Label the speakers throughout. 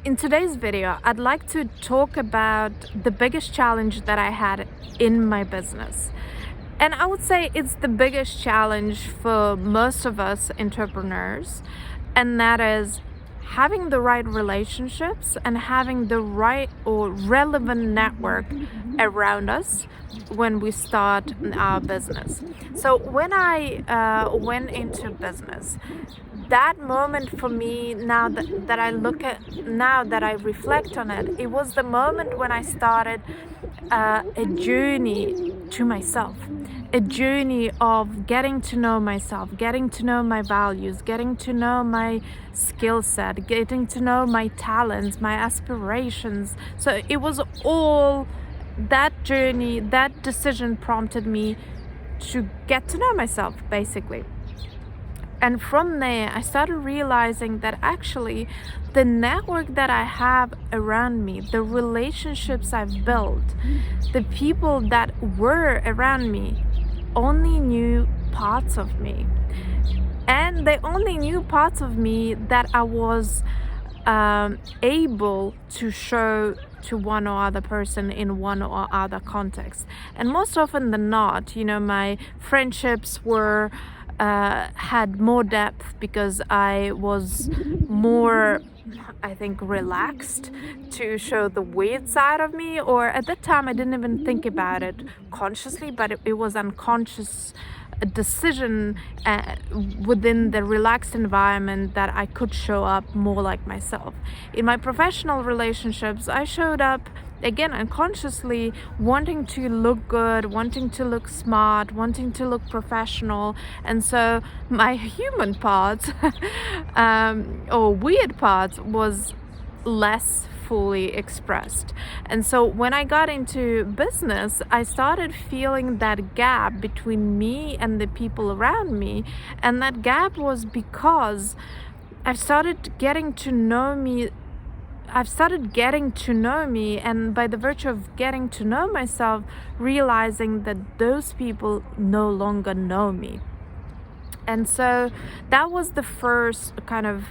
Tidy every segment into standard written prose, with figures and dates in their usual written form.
Speaker 1: In today's video, I'd like to talk about the biggest challenge that I had in my business. And I would say it's the biggest challenge for most of us entrepreneurs, and that is having the right relationships and having the right or relevant network around us when we start our business. So when I went into business, that moment for me, that I look at, now that I reflect on it, it was the moment when I started a journey to myself, a journey of getting to know myself, getting to know my values, getting to know my skill set, getting to know my talents, my aspirations. So it was all that journey, that decision prompted me to get to know myself, basically. And from there, I started realizing that actually the network that I have around me, the relationships I've built, the people that were around me only knew parts of me. And they only knew parts of me that I was able to show to one or other person in one or other context. And most often than not, my friendships were had more depth because I was more, I think, relaxed to show the weird side of me, or at that time I didn't even think about it consciously, but it was unconscious decision within the relaxed environment that I could show up more like myself. In my professional relationships, I showed up again unconsciously, wanting to look good, wanting to look smart, wanting to look professional, and so my human parts or weird parts was less fully expressed. And so when I got into business, I started feeling that gap between me and the people around me, and that gap was because I've started getting to know me, and by the virtue of getting to know myself, realizing that those people no longer know me. And so that was the first kind of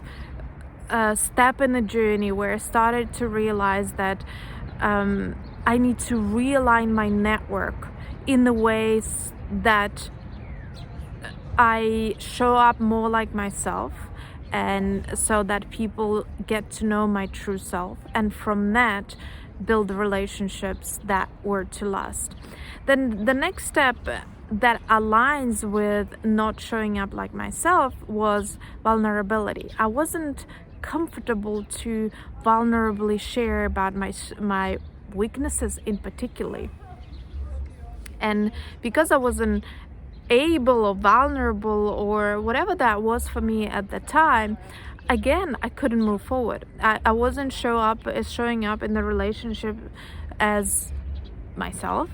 Speaker 1: step in the journey where I started to realize that I need to realign my network in the ways that I show up more like myself, and so that people get to know my true self, and from that build relationships that were to last. Then the next step that aligns with not showing up like myself was vulnerability. I wasn't comfortable to vulnerably share about my weaknesses in particular, and because I wasn't able or vulnerable or whatever that was for me at the time, again, I couldn't move forward. I wasn't showing up in the relationship as myself.